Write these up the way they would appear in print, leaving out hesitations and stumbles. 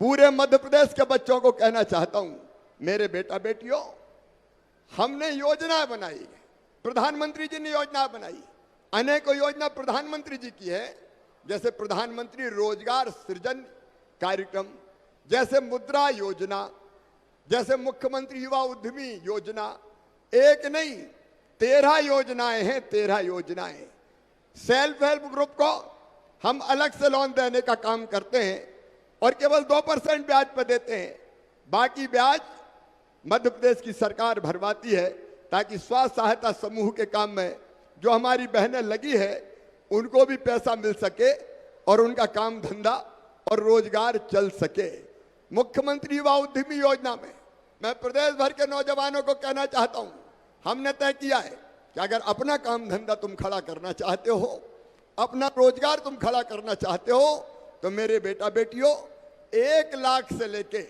पूरे मध्य प्रदेश के बच्चों को कहना चाहता हूं, मेरे बेटा बेटियों, हमने योजना बनाई, प्रधानमंत्री जी ने योजना बनाई, अनेकों योजना प्रधानमंत्री जी की है, जैसे प्रधानमंत्री रोजगार सृजन कार्यक्रम, जैसे मुद्रा योजना, जैसे मुख्यमंत्री युवा उद्यमी योजना। एक नहीं 13 योजनाएं हैं, 13 योजनाएं। सेल्फ हेल्प ग्रुप को हम अलग से लोन देने का काम करते हैं और केवल 2% ब्याज पर देते हैं, बाकी ब्याज मध्य प्रदेश की सरकार भरवाती है, ताकि स्व सहायता समूह के काम में जो हमारी बहनें लगी है उनको भी पैसा मिल सके और उनका काम धंधा और रोजगार चल सके। मुख्यमंत्री युवा उद्यमी योजना में मैं प्रदेश भर के नौजवानों को कहना चाहता हूं, हमने तय किया है कि अगर अपना काम धंधा तुम खड़ा करना चाहते हो, अपना रोजगार तुम खड़ा करना चाहते हो, तो मेरे बेटा बेटियों 1 लाख से लेके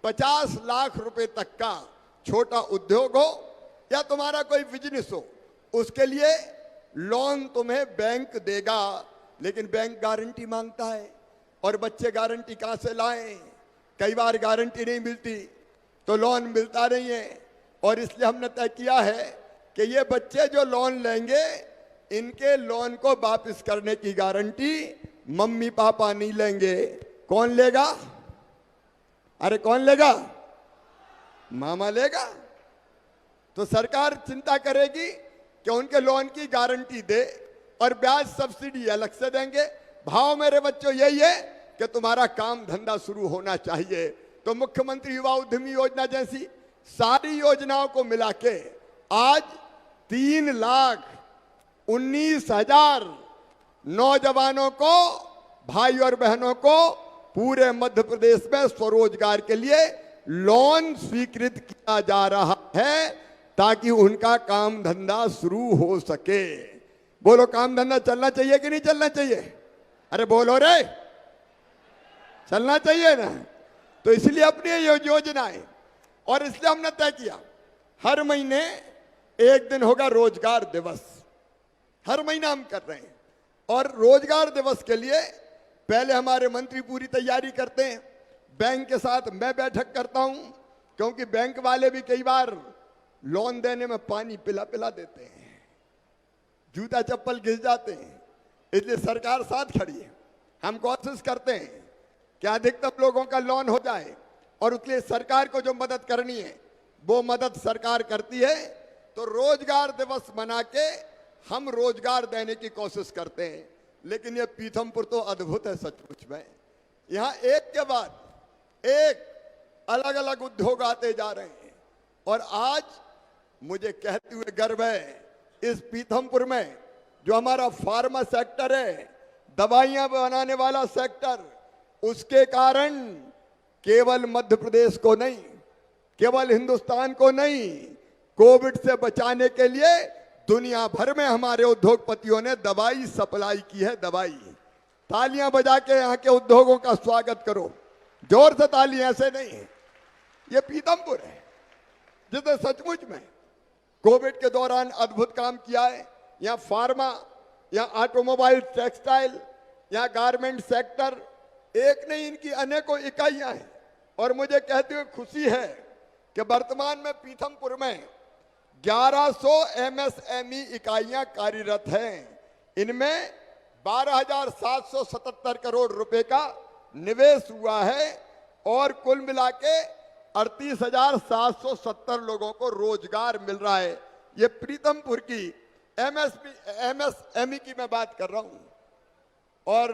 50 लाख रुपए तक का छोटा उद्योग हो या तुम्हारा कोई बिजनेस हो, उसके लिए लोन तुम्हें बैंक देगा, लेकिन बैंक गारंटी मांगता है और बच्चे गारंटी कहां से लाएं? कई बार गारंटी नहीं मिलती तो लोन मिलता नहीं है, और इसलिए हमने तय किया है कि ये बच्चे जो लोन लेंगे इनके लोन को वापस करने की गारंटी मम्मी पापा नहीं लेंगे। कौन लेगा? अरे कौन लेगा? मामा लेगा। तो सरकार चिंता करेगी कि उनके लोन की गारंटी दे और ब्याज सब्सिडी अलग से देंगे। भाव मेरे बच्चों यही है कि तुम्हारा काम धंधा शुरू होना चाहिए। तो मुख्यमंत्री युवा उद्यमी योजना जैसी सारी योजनाओं को मिला के आज 3,19,000 नौजवानों को, भाई और बहनों को पूरे मध्य प्रदेश में स्वरोजगार के लिए लोन स्वीकृत किया जा रहा है, ताकि उनका काम धंधा शुरू हो सके। बोलो, काम धंधा चलना चाहिए कि नहीं चलना चाहिए? अरे बोलो रे, चलना चाहिए ना। तो इसलिए अपनी योजना है, और इसलिए हमने तय किया हर महीने एक दिन होगा रोजगार दिवस। हर महीना हम कर रहे हैं, और रोजगार दिवस के लिए पहले हमारे मंत्री पूरी तैयारी करते हैं। बैंक के साथ मैं बैठक करता हूं, क्योंकि बैंक वाले भी कई बार लोन देने में पानी पिला पिला देते हैं, जूता चप्पल घिस जाते हैं, इसलिए सरकार साथ खड़ी है। हम कोशिश करते हैं कि अधिकतम लोगों का लोन हो जाए, और उसके सरकार को जो मदद करनी है वो मदद सरकार करती है। तो रोजगार दिवस मना के हम रोजगार देने की कोशिश करते हैं। लेकिन ये पीथमपुर तो अद्भुत है सचमुच में, यहाँ एक के बाद एक अलग अलग उद्योग आते जा रहे हैं, और आज मुझे कहते हुए गर्व है, इस पीथमपुर में जो हमारा फार्मा सेक्टर है, दवाइयां बनाने वाला सेक्टर, उसके कारण केवल मध्य प्रदेश को नहीं, केवल हिंदुस्तान को नहीं, कोविड से बचाने के लिए दुनिया भर में हमारे उद्योगपतियों ने दवाई सप्लाई की है। दवाई, तालियां बजा के यहाँ के उद्योगों का स्वागत करो, जोर से तालियां, ऐसे नहीं है। ये पीथमपुर है जिसने सचमुच में कोविड के दौरान अद्भुत काम किया है। यहाँ फार्मा, यहाँ ऑटोमोबाइल, टेक्सटाइल, यहाँ गारमेंट सेक्टर, एक नहीं इनकी अनेकों इकाइयां हैं। और मुझे कहते हुए खुशी है कि वर्तमान में पीथमपुर में 1100 MSME इकाइयां कार्यरत हैं। इनमें 12,777 करोड़ रुपए का निवेश हुआ है, और कुल मिला के 38,770 लोगों को रोजगार मिल रहा है। ये पीथमपुर की MSME की मैं बात कर रहा हूं। और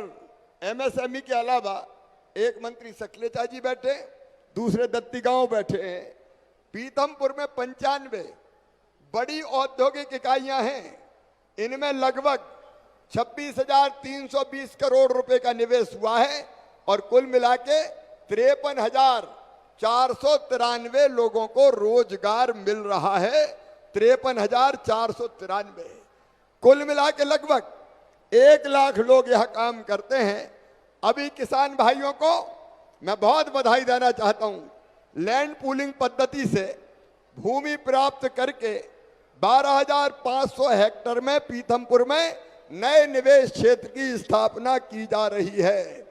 MSME के अलावा एक मंत्री सकलेचा जी बैठे, दूसरे दत्ती गांव बैठे हैं। पीथमपुर में 95 बड़ी औद्योगिक इकाइयां हैं। इनमें लगभग 26,320 करोड़ रुपए का निवेश हुआ है, और कुल मिला के 53,493 लोगों को रोजगार मिल रहा है। 53,493, कुल मिला के लगभग 1 लाख लोग यह काम करते हैं। अभी किसान भाइयों को मैं बहुत बधाई देना चाहता हूं। लैंड पूलिंग पद्धति से भूमि प्राप्त करके 12,500 हेक्टेयर में पीथमपुर में नए निवेश क्षेत्र की स्थापना की जा रही है,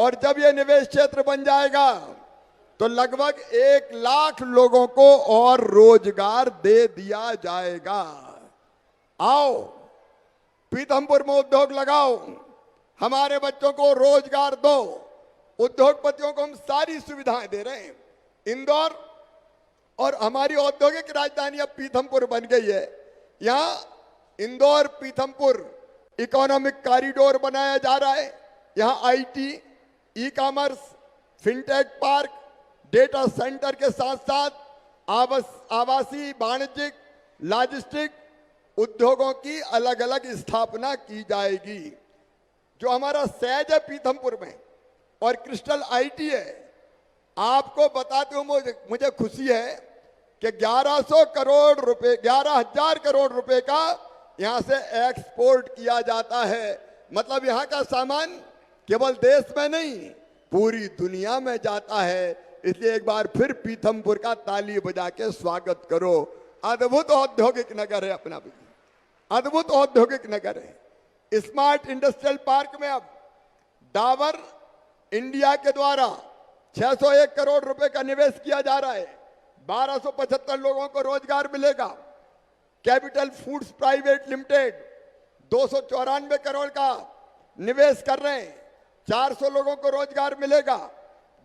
और जब ये निवेश क्षेत्र बन जाएगा तो लगभग 1 लाख लोगों को और रोजगार दे दिया जाएगा। आओ पीथमपुर में उद्योग लगाओ, हमारे बच्चों को रोजगार दो। उद्योगपतियों को हम सारी सुविधाएं दे रहे हैं। इंदौर और हमारी औद्योगिक राजधानी अब पीथमपुर बन गई है। यहां इंदौर पीथमपुर इकोनॉमिक कॉरिडोर बनाया जा रहा है। यहां IT, e commerce, fintech park, data centre के साथ साथ आवासीय, वाणिज्यिक, लॉजिस्टिक उद्योगों की अलग अलग स्थापना की जाएगी। जो हमारा सहज है पीथमपुर में और क्रिस्टल आईटी है, आपको बताते हुए मुझे खुशी है कि 1100 करोड़ रुपए, 11,000 करोड़ रुपए का यहां से एक्सपोर्ट किया जाता है। मतलब यहां का सामान केवल देश में नहीं पूरी दुनिया में जाता है। इसलिए एक बार फिर पीथमपुर का ताली बजा के स्वागत करो। अद्भुत औद्योगिक नगर है अपना भी, अद्भुत औद्योगिक नगर है। स्मार्ट इंडस्ट्रियल पार्क में अब डाबर इंडिया के द्वारा 601 करोड़ रुपए का निवेश किया जा रहा है। 1275 लोगों को रोजगार मिलेगा। Capital foods private limited 294 crore का निवेश कर रहे हैं। 400 लोगों को रोजगार मिलेगा।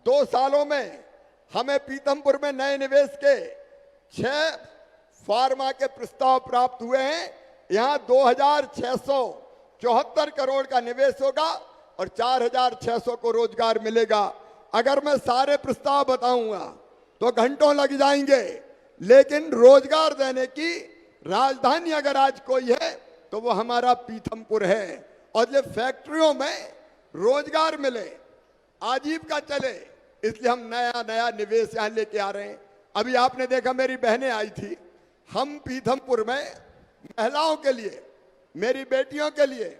2 सालों में हमें पीथमपुर में नए निवेश के 6 फार्मा के प्रस्ताव प्राप्त हुए हैं। यहां 2,674 करोड़ का निवेश होगा और 4,600 को रोजगार मिलेगा। अगर मैं सारे प्रस्ताव बताऊंगा तो घंटों लग जाएंगे, लेकिन रोजगार देने की राजधानी अगर आज कोई है तो वो हमारा पीथमपुर है। और ये फैक्ट्रियों में रोजगार मिले, आजीविका चले, इसलिए हम नया नया निवेश यहां लेके आ रहे हैं। अभी आपने देखा मेरी बहनें आई थी। हम पीथमपुर में महिलाओं के लिए, मेरी बेटियों के लिए,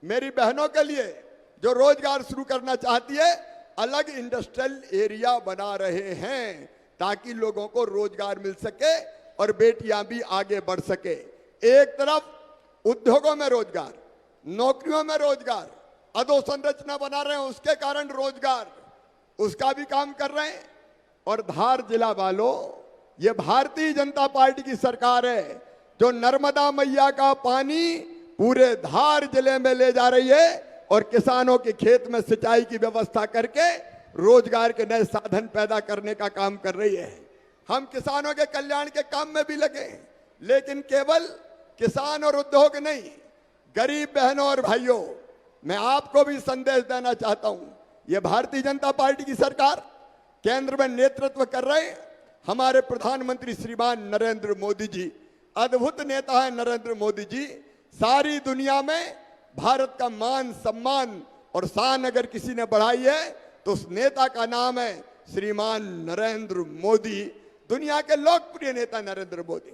मेरी बहनों के लिए जो रोजगार शुरू करना चाहती है, अलग इंडस्ट्रियल एरिया बना रहे हैं ताकि लोगों को रोजगार मिल सके और बेटियां भी आगे बढ़ सके। एक तरफ उद्योगों में रोजगार, नौकरियों में रोजगार, अधोसंरचना बना रहे हैं, उसके कारण रोजगार, उसका भी काम कर रहे हैं। और धार जिला वालों, ये भारतीय जनता पार्टी की सरकार है जो नर्मदा मैया का पानी पूरे धार जिले में ले जा रही है और किसानों के खेत में सिंचाई की व्यवस्था करके रोजगार के नए साधन पैदा करने का काम कर रही है। हम किसानों के कल्याण के काम में भी लगे, लेकिन केवल किसान और उद्योग नहीं, गरीब बहनों और भाइयों, मैं आपको भी संदेश देना चाहता हूं। यह भारतीय जनता पार्टी की सरकार केंद्र में नेतृत्व कर रहे हमारे प्रधानमंत्री श्रीमान नरेंद्र मोदी जी, अद्भुत नेता है नरेंद्र मोदी जी। सारी दुनिया में भारत का मान, सम्मान और शान अगर किसी ने बढ़ाई है तो उस नेता का नाम है श्रीमान नरेंद्र मोदी। दुनिया के लोकप्रिय नेता नरेंद्र मोदी।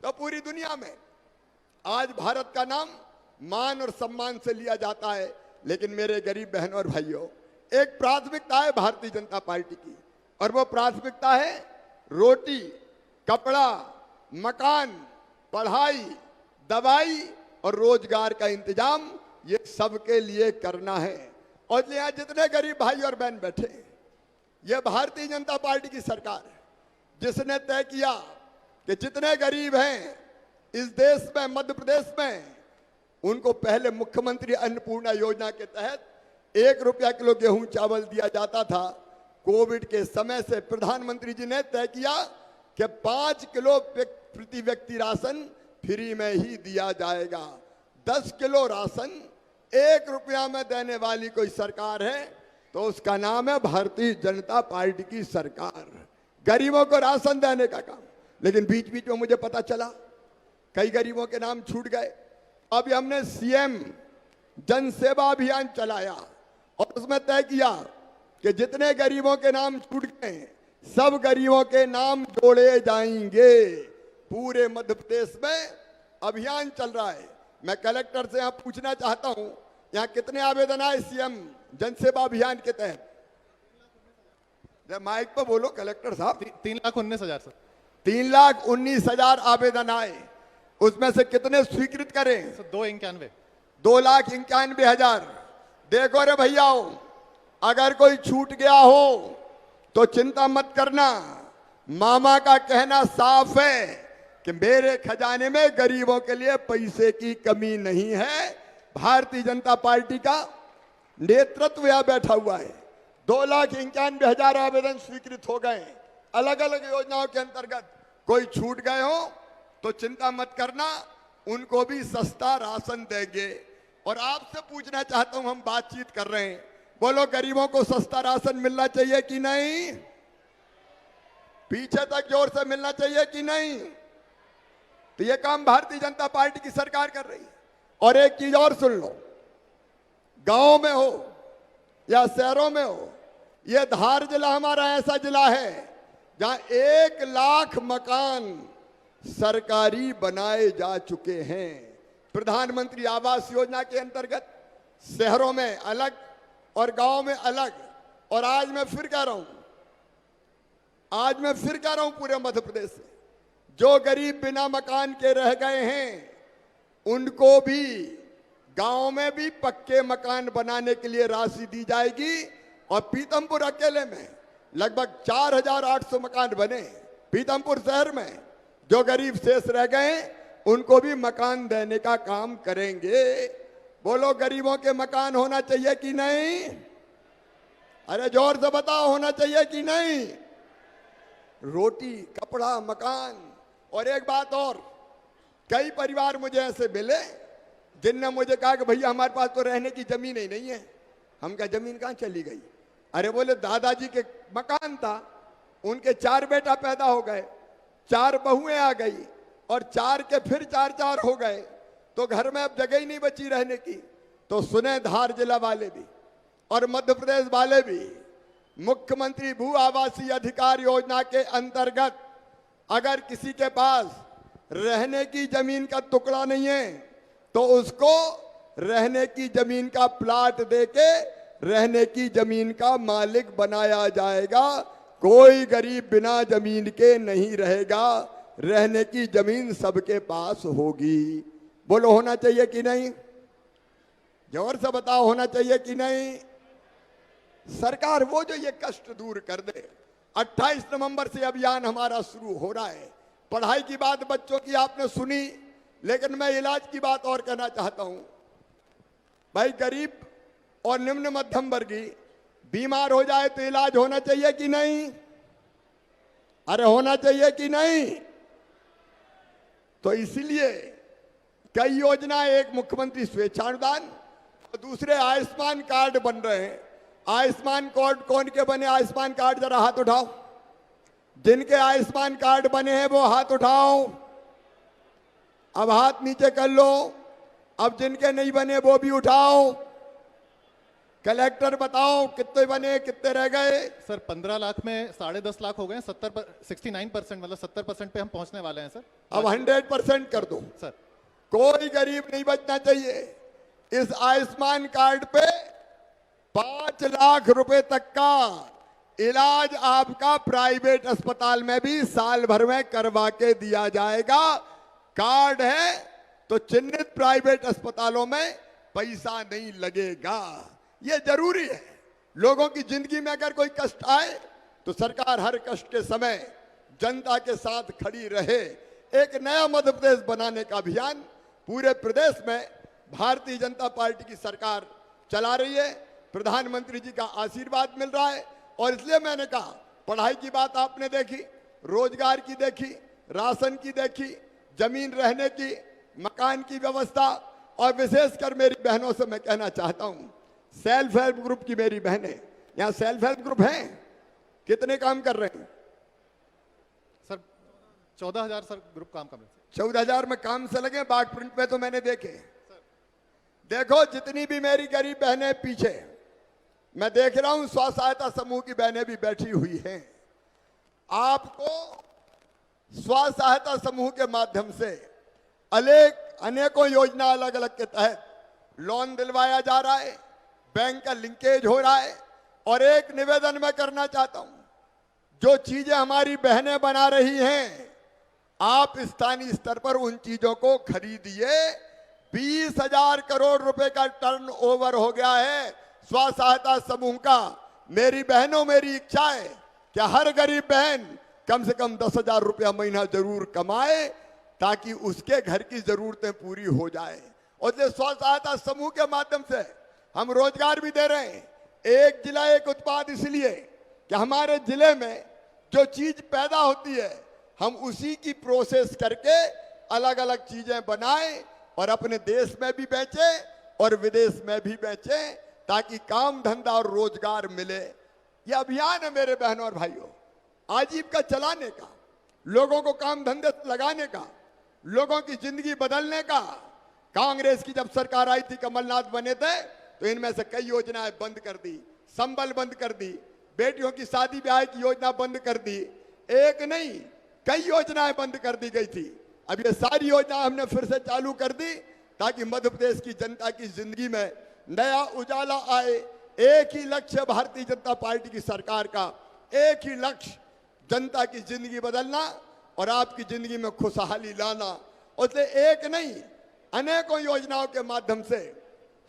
तो पूरी दुनिया में आज भारत का नाम मान और सम्मान से लिया जाता है। लेकिन मेरे गरीब बहनों और भाइयों, एक प्राथमिकता है भारतीय जनता पार्टी की, और वो प्राथमिकता है रोटी, कपड़ा, मकान, पढ़ाई, दवाई और रोजगार का इंतजाम ये सबके लिए करना है। और यहाँ जितने गरीब भाई और बहन बैठे, ये भारतीय जनता पार्टी की सरकार है जिसने तय किया कि जितने गरीब हैं इस देश में, मध्य प्रदेश में, उनको पहले मुख्यमंत्री अन्नपूर्णा योजना के तहत 1 रुपया किलो गेहूं चावल दिया जाता था। कोविड के समय से प्रधानमंत्री जी ने तय किया कि 5 किलो प्रति व्यक्ति राशन फ्री में ही दिया जाएगा। 10 किलो राशन 1 रुपया में देने वाली कोई सरकार है तो उसका नाम है भारतीय जनता पार्टी की सरकार। गरीबों को राशन देने का काम। लेकिन बीच बीच में मुझे पता चला कई गरीबों के नाम छूट गए। अभी हमने सीएम जन सेवा अभियान चलाया और उसमें तय किया कि जितने गरीबों के नाम छूट गए सब गरीबों के नाम जोड़े जाएंगे। पूरे मध्य प्रदेश में अभियान चल रहा है। मैं कलेक्टर से यहाँ पूछना चाहता हूँ, यहाँ कितने आवेदन आए सीएम जन सेवा अभियान के तहत? माइक पर बोलो कलेक्टर साहब। 3,19,000 सर। 3,19,000 आवेदन आए, उसमें से कितने स्वीकृत करें? 291। 2,91,000। देखो रे भैयाओ, अगर कोई छूट गया हो तो चिंता मत करना। मामा का कहना साफ है कि मेरे खजाने में गरीबों के लिए पैसे की कमी नहीं है। भारतीय जनता पार्टी का नेतृत्व यहां बैठा हुआ है। 2,91,000 आवेदन स्वीकृत हो गए अलग अलग योजनाओं के अंतर्गत। कोई छूट गए हो तो चिंता मत करना, उनको भी सस्ता राशन देंगे। और आपसे पूछना चाहता हूं, हम बातचीत कर रहे हैं, बोलो गरीबों को सस्ता राशन मिलना चाहिए कि नहीं? पीछे तक जोर से मिलना चाहिए कि नहीं? तो ये काम भारतीय जनता पार्टी की सरकार कर रही है। और एक चीज और सुन लो, गांव में हो या शहरों में हो, ये धार जिला हमारा ऐसा जिला है जहां 1 लाख मकान सरकारी बनाए जा चुके हैं प्रधानमंत्री आवास योजना के अंतर्गत। शहरों में अलग और गांव में अलग। और आज मैं फिर कह रहा हूं पूरे मध्य प्रदेश से जो गरीब बिना मकान के रह गए हैं उनको भी गांव में भी पक्के मकान बनाने के लिए राशि दी जाएगी। और पीतमपुर अकेले में लगभग 4,800 मकान बने। पीतमपुर शहर में जो गरीब शेष रह गए उनको भी मकान देने का काम करेंगे। बोलो गरीबों के मकान होना चाहिए कि नहीं? अरे जोर से बताओ, होना चाहिए कि नहीं? रोटी, कपड़ा, मकान। और एक बात और, कई परिवार मुझे ऐसे मिले जिनने मुझे कहा कि भैया हमारे पास तो रहने की जमीन ही नहीं है। हम कहा जमीन कहाँ चली गई? अरे बोले दादाजी के मकान था, उनके 4 बेटा पैदा हो गए, 4 बहुएं आ गई और 4 के फिर 4 हो गए, तो घर में अब जगह ही नहीं बची रहने की। तो सुने धार जिला वाले भी और मध्य प्रदेश वाले भी, मुख्यमंत्री भू आवासीय अधिकार योजना के अंतर्गत अगर किसी के पास रहने की जमीन का टुकड़ा नहीं है तो उसको रहने की जमीन का प्लाट देके रहने की जमीन का मालिक बनाया जाएगा। कोई गरीब बिना जमीन के नहीं रहेगा, रहने की जमीन सबके पास होगी। बोलो होना चाहिए कि नहीं? जोर से बताओ, होना चाहिए कि नहीं? सरकार वो जो ये कष्ट दूर कर दे। 28 नवंबर से अभियान हमारा शुरू हो रहा है। पढ़ाई की बात बच्चों की आपने सुनी, लेकिन मैं इलाज की बात और कहना चाहता हूं। भाई गरीब और निम्न मध्यम वर्गीय बीमार हो जाए तो इलाज होना चाहिए कि नहीं? अरे होना चाहिए कि नहीं? तो इसीलिए कई योजनाएं, एक मुख्यमंत्री स्वेच्छानुदान और दूसरे आयुष्मान कार्ड बन रहे हैं। आयुष्मान कार्ड कौन के बने? आयुष्मान कार्ड जरा हाथ उठाओ। जिनके आयुष्मान कार्ड बने हैं वो हाथ उठाओ। अब हाथ नीचे कर लो। अब जिनके नहीं बने वो भी उठाओ। कलेक्टर बताओ कितने बने, कितने रह गए? सर 15 लाख में 10.5 लाख हो गए। 69% मतलब 70% पे हम पहुंचने वाले हैं सर। अब 100% कर दो सर। कोई गरीब नहीं बचना चाहिए। इस आयुष्मान कार्ड पे 5 लाख रुपए तक का इलाज आपका प्राइवेट अस्पताल में भी साल भर में करवा के दिया जाएगा। कार्ड है तो चिन्हित प्राइवेट अस्पतालों में पैसा नहीं लगेगा। ये जरूरी है। लोगों की जिंदगी में अगर कोई कष्ट आए तो सरकार हर कष्ट के समय जनता के साथ खड़ी रहे। एक नया मध्य प्रदेश बनाने का अभियान पूरे प्रदेश में भारतीय जनता पार्टी की सरकार चला रही है। प्रधानमंत्री जी का आशीर्वाद मिल रहा है। और इसलिए मैंने कहा, पढ़ाई की बात आपने देखी, रोजगार की देखी, राशन की देखी, जमीन रहने की, मकान की व्यवस्था, और विशेषकर मेरी बहनों से मैं कहना चाहता हूं, सेल्फ हेल्प ग्रुप की मेरी बहनें, यहां सेल्फ हेल्प ग्रुप हैं, कितने काम कर रहे हैं? सर 14,000 सर ग्रुप काम कर रहे हैं। 14,000 में काम से लगे। बाग प्रिंट में तो मैंने देखे। देखो जितनी भी मेरी गरीब बहनें पीछे, मैं देख रहा हूं स्व सहायता समूह की बहनें भी बैठी हुई हैं। आपको स्व सहायता समूह के माध्यम से अनेकों योजना अलग अलग के तहत लोन दिलवाया जा रहा है, बैंक का लिंकेज हो रहा है। और एक निवेदन मैं करना चाहता हूं, जो चीजें हमारी बहनें बना रही हैं, आप स्थानीय स्तर पर उन चीजों को खरीदिए। 20,000 करोड़ रुपए का टर्नओवर हो गया है स्व सहायता समूह का मेरी बहनों मेरी इच्छा है कि हर गरीब बहन कम से कम 10,000 रुपया महीना जरूर कमाए ताकि उसके घर की जरूरतें पूरी हो जाए। और इसलिए स्व सहायता समूह के माध्यम से हम रोजगार भी दे रहे हैं। एक जिला एक उत्पाद इसलिए कि हमारे जिले में जो चीज पैदा होती है हम उसी की प्रोसेस करके अलग अलग चीजें बनाएं और अपने देश में भी बेचें और विदेश में भी बेचें ताकि काम धंधा और रोजगार मिले। यह अभियान है मेरे बहनों और भाइयों, आजीविका चलाने का, लोगों को काम धंधे लगाने का, लोगों की जिंदगी बदलने का। कांग्रेस की जब सरकार आई थी, कमलनाथ बने थे, तो इनमें से कई योजनाएं बंद कर दी, संबल बंद कर दी, बेटियों की शादी ब्याह की योजना बंद कर दी। एक नहीं कई योजनाएं बंद कर दी गई थी। अब ये सारी योजना हमने फिर से चालू कर दी ताकि मध्य प्रदेश की जनता की जिंदगी में नया उजाला आए। एक ही लक्ष्य भारतीय जनता पार्टी की सरकार का, एक ही लक्ष्य जनता की जिंदगी बदलना और आपकी जिंदगी में खुशहाली लाना। उससे एक नहीं अनेकों योजनाओं के माध्यम से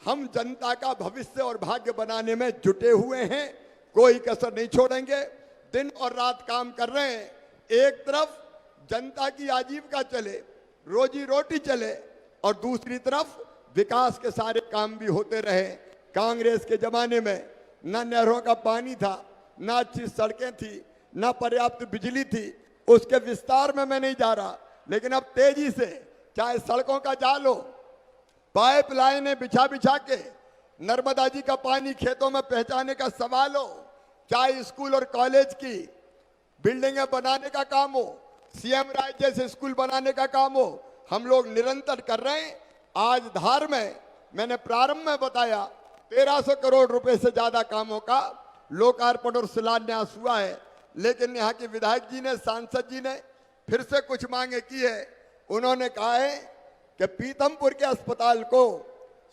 हम जनता का भविष्य और भाग्य बनाने में जुटे हुए हैं, कोई कसर नहीं छोड़ेंगे। दिन और रात काम कर रहे हैं। एक तरफ जनता की आजीविका चले, रोजी रोटी चले और दूसरी तरफ विकास के सारे काम भी होते रहे। कांग्रेस के जमाने में न नहरों का पानी था, न अच्छी सड़कें थी, न पर्याप्त बिजली थी। उसके विस्तार में मैं नहीं जा रहा, लेकिन अब तेजी से चाहे सड़कों का जाल हो, पाइपलाइनें बिछा बिछा के नर्मदा जी का पानी खेतों में पहुंचाने का सवाल हो, चाहे स्कूल और कॉलेज की बिल्डिंगें बनाने का काम हो, सीएम राय जैसे स्कूल बनाने का काम हो, हम लोग निरंतर कर रहे हैं। आज धार में मैंने प्रारंभ में बताया 1300 करोड़ रुपए से ज्यादा कामों का लोकार्पण और शिलान्यास हुआ है। लेकिन यहाँ के विधायक जी ने, सांसद जी ने फिर से कुछ मांगे की है। उन्होंने कहा है कि पीथमपुर के अस्पताल को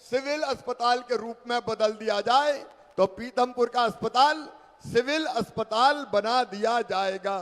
सिविल अस्पताल के रूप में बदल दिया जाए, तो पीथमपुर का अस्पताल सिविल अस्पताल बना दिया जाएगा।